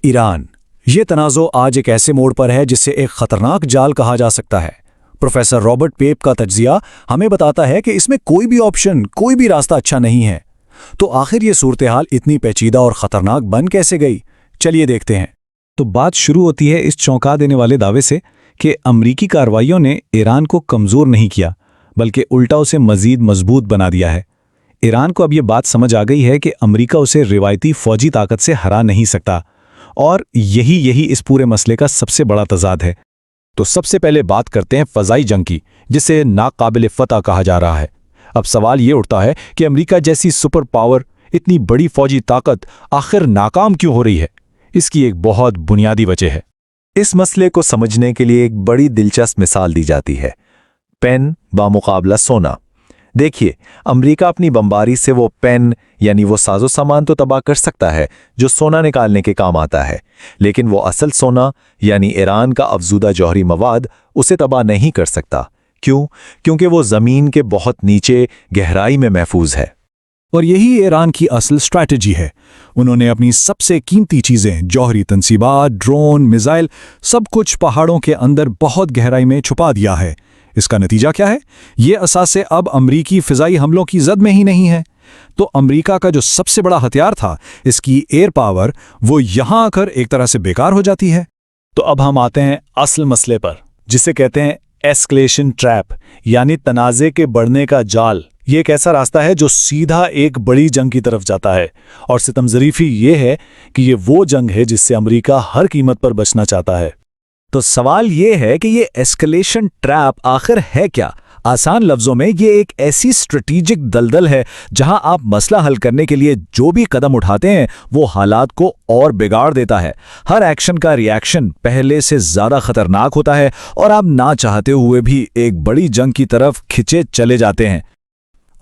ایران، یہ تنازع آج ایک ایسے موڑ پر ہے جسے ایک خطرناک جال کہا جا سکتا ہے۔ پروفیسر رابرٹ پیپ کا تجزیہ ہمیں بتاتا ہے کہ اس میں کوئی بھی آپشن، کوئی بھی راستہ اچھا نہیں ہے۔ تو آخر یہ صورتحال اتنی پیچیدہ اور خطرناک بن کیسے گئی؟ چلیے دیکھتے ہیں۔ تو بات شروع ہوتی ہے اس چونکا دینے والے دعوے سے کہ امریکی کارروائیوں نے ایران کو کمزور نہیں کیا بلکہ الٹا اسے مزید مضبوط بنا دیا ہے۔ ایران کو اب یہ بات سمجھ آ گئی ہے کہ امریکہ اسے روایتی فوجی طاقت سے ہرا نہیں سکتا، اور یہی اس پورے مسئلے کا سب سے بڑا تضاد ہے۔ تو سب سے پہلے بات کرتے ہیں فضائی جنگ کی، جسے ناقابل فتح کہا جا رہا ہے۔ اب سوال یہ اٹھتا ہے کہ امریکہ جیسی سپر پاور، اتنی بڑی فوجی طاقت آخر ناکام کیوں ہو رہی ہے؟ اس کی ایک بہت بنیادی وجہ ہے۔ اس مسئلے کو سمجھنے کے لیے ایک بڑی دلچسپ مثال دی جاتی ہے، پین بامقابلہ سونا۔ دیکھیے، امریکہ اپنی بمباری سے وہ پین یعنی وہ ساز و سامان تو تباہ کر سکتا ہے جو سونا نکالنے کے کام آتا ہے، لیکن وہ اصل سونا یعنی ایران کا افزودہ جوہری مواد اسے تباہ نہیں کر سکتا۔ کیوں؟ کیونکہ وہ زمین کے بہت نیچے گہرائی میں محفوظ ہے۔ اور یہی ایران کی اصل اسٹریٹجی ہے۔ انہوں نے اپنی سب سے قیمتی چیزیں، جوہری تنصیبات، ڈرون، میزائل، سب کچھ پہاڑوں کے اندر بہت گہرائی میں چھپا دیا ہے۔ اس کا نتیجہ کیا ہے؟ یہ اثاثے اب امریکی فضائی حملوں کی زد میں ہی نہیں ہے۔ تو امریکہ کا جو سب سے بڑا ہتھیار تھا، اس کی ایئر پاور، وہ یہاں آ کر ایک طرح سے بیکار ہو جاتی ہے۔ تو اب ہم آتے ہیں اصل مسئلے پر، جسے کہتے ہیں ایسکلیشن ٹریپ، یعنی تنازع کے بڑھنے کا جال۔ یہ ایک ایسا راستہ ہے جو سیدھا ایک بڑی جنگ کی طرف جاتا ہے، اور ستم ظریفی یہ ہے کہ یہ وہ جنگ ہے جس سے امریکہ ہر قیمت پر بچنا چاہتا ہے۔ تو سوال یہ ہے کہ یہ ایسکلیشن ٹریپ آخر ہے کیا؟ آسان لفظوں میں یہ ایک ایسی اسٹریٹجک دلدل ہے جہاں آپ مسئلہ حل کرنے کے لیے جو بھی قدم اٹھاتے ہیں وہ حالات کو اور بگاڑ دیتا ہے۔ ہر ایکشن کا ری ایکشن پہلے سے زیادہ خطرناک ہوتا ہے، اور آپ نہ چاہتے ہوئے بھی ایک بڑی جنگ کی طرف کھچے چلے جاتے ہیں۔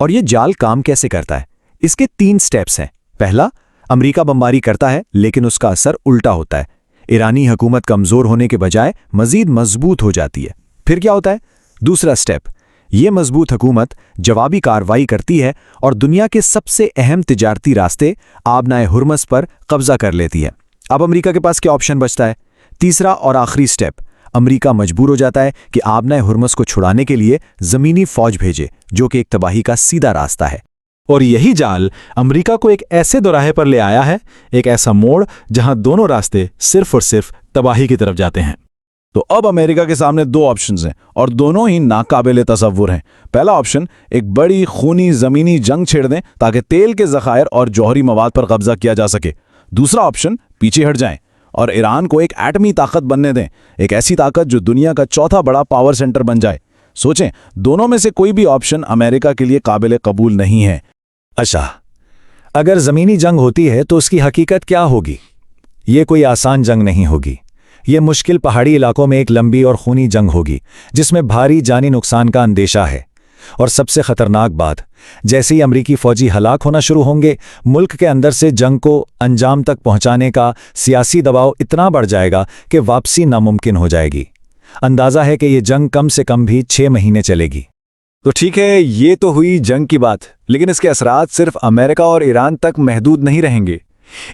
اور یہ جال کام کیسے کرتا ہے؟ اس کے 3 سٹیپس ہیں۔ پہلا، امریکہ بمباری کرتا ہے لیکن اس کا اثر الٹا ہوتا ہے۔ ایرانی حکومت کمزور ہونے کے بجائے مزید مضبوط ہو جاتی ہے۔ پھر کیا ہوتا ہے؟ دوسرا سٹیپ، یہ مضبوط حکومت جوابی کارروائی کرتی ہے اور دنیا کے سب سے اہم تجارتی راستے آبنائے ہرمز پر قبضہ کر لیتی ہے۔ اب امریکہ کے پاس کیا آپشن بچتا ہے؟ تیسرا اور آخری سٹیپ، امریکہ مجبور ہو جاتا ہے کہ آبنائے ہرمز کو چھڑانے کے لیے زمینی فوج بھیجے، جو کہ ایک تباہی کا سیدھا راستہ ہے۔ اور یہی جال امریکہ کو ایک ایسے دوراہے پر لے آیا ہے، ایک ایسا موڑ جہاں دونوں راستے صرف اور صرف تباہی کی طرف جاتے ہیں۔ تو اب امریکہ کے سامنے 2 آپشنز ہیں، اور دونوں ہی ناقابل تصور ہیں۔ پہلا آپشن، ایک بڑی خونی زمینی جنگ چھیڑ دیں تاکہ تیل کے ذخائر اور جوہری مواد پر قبضہ کیا جا سکے۔ دوسرا آپشن، پیچھے ہٹ جائیں اور ایران کو ایک ایٹمی طاقت بننے دیں، ایک ایسی طاقت جو دنیا کا چوتھا بڑا پاور سینٹر بن جائے۔ سوچیں، دونوں میں سے کوئی بھی آپشن امریکہ کے لیے قابل قبول نہیں ہے۔ اچھا، اگر زمینی جنگ ہوتی ہے تو اس کی حقیقت کیا ہوگی؟ یہ کوئی آسان جنگ نہیں ہوگی۔ یہ مشکل پہاڑی علاقوں میں ایک لمبی اور خونی جنگ ہوگی جس میں بھاری جانی نقصان کا اندیشہ ہے۔ اور سب سے خطرناک بات، جیسے ہی امریکی فوجی ہلاک ہونا شروع ہوں گے، ملک کے اندر سے جنگ کو انجام تک پہنچانے کا سیاسی دباؤ اتنا بڑھ جائے گا کہ واپسی ناممکن ہو جائے گی۔ اندازہ ہے کہ یہ جنگ کم سے کم بھی 6 مہینے چلے گی۔ تو ٹھیک ہے، یہ تو ہوئی جنگ کی بات، لیکن اس کے اثرات صرف امریکہ اور ایران تک محدود نہیں رہیں گے۔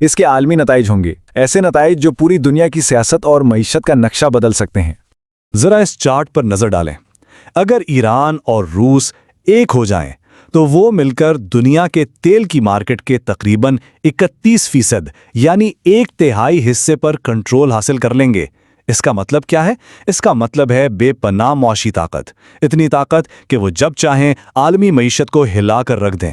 اس کے عالمی نتائج ہوں گے، ایسے نتائج جو پوری دنیا کی سیاست اور معیشت کا نقشہ بدل سکتے ہیں۔ ذرا اس چارٹ پر نظر ڈالیں۔ اگر ایران اور روس ایک ہو جائیں تو وہ مل کر دنیا کے تیل کی مارکیٹ کے تقریباً 31% یعنی 1/3 حصے پر کنٹرول حاصل کر لیں گے۔ اس کا مطلب کیا ہے؟ اس کا مطلب ہے بے پناہ معاشی طاقت، اتنی طاقت کہ وہ جب چاہیں عالمی معیشت کو ہلا کر رکھ دیں۔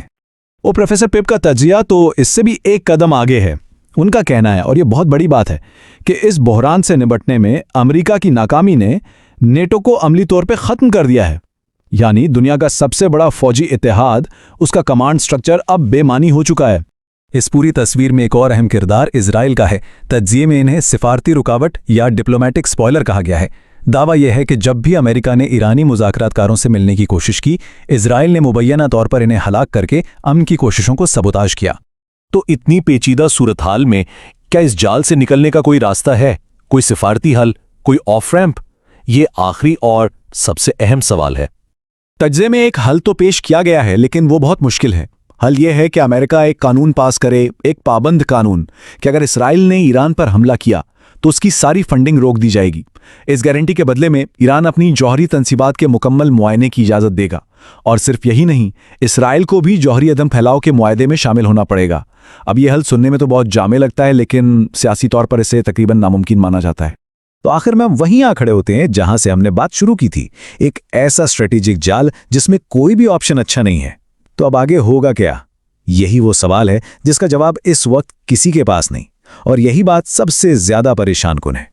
اور پروفیسر پیپ کا تجزیہ تو اس سے بھی ایک قدم آگے ہے۔ ان کا کہنا ہے، اور یہ بہت بڑی بات ہے، کہ اس بحران سے نمٹنے میں امریکہ کی ناکامی نے نیٹو کو عملی طور پہ ختم کر دیا ہے۔ یعنی دنیا کا سب سے بڑا فوجی اتحاد، اس کا کمانڈ سٹرکچر اب بے معنی ہو چکا ہے۔ اس پوری تصویر میں ایک اور اہم کردار اسرائیل کا ہے۔ تجزیے میں انہیں سفارتی رکاوٹ یا ڈپلومیٹک سپوائلر کہا گیا ہے۔ دعویٰ یہ ہے کہ جب بھی امریکہ نے ایرانی مذاکرات کاروں سے ملنے کی کوشش کی، اسرائیل نے مبینہ طور پر انہیں ہلاک کر کے امن کی کوششوں کو سبوتاژ کیا۔ تو اتنی پیچیدہ صورتحال میں کیا اس جال سے نکلنے کا کوئی راستہ ہے؟ کوئی سفارتی حل؟ کوئی آف ریمپ؟ یہ آخری اور سب سے اہم سوال ہے۔ تجزیے میں ایک حل تو پیش کیا گیا ہے، لیکن وہ بہت مشکل ہے۔ حل یہ ہے کہ امریکہ ایک قانون پاس کرے، ایک پابند قانون، کہ اگر اسرائیل نے ایران پر حملہ کیا تو اس کی ساری فنڈنگ روک دی جائے گی۔ اس گارنٹی کے بدلے میں ایران اپنی جوہری تنصیبات کے مکمل معائنے کی اجازت دے گا، اور صرف یہی نہیں، اسرائیل کو بھی جوہری عدم پھیلاؤ کے معاہدے میں شامل ہونا پڑے گا۔ اب یہ حل سننے میں تو بہت جامع لگتا ہے، لیکن سیاسی طور پر اسے تقریباً ناممکن مانا جاتا ہے۔ تو آخر میں ہم وہیں آ کھڑے ہوتے ہیں جہاں سے ہم نے بات شروع کی تھی، ایک ایسا اسٹریٹجک جال جس میں کوئی بھی آپشن اچھا نہیں ہے۔ تو اب آگے ہوگا کیا؟ یہی وہ سوال ہے جس کا جواب اس وقت کسی کے پاس نہیں، اور یہی بات سب سے زیادہ پریشان کن ہے۔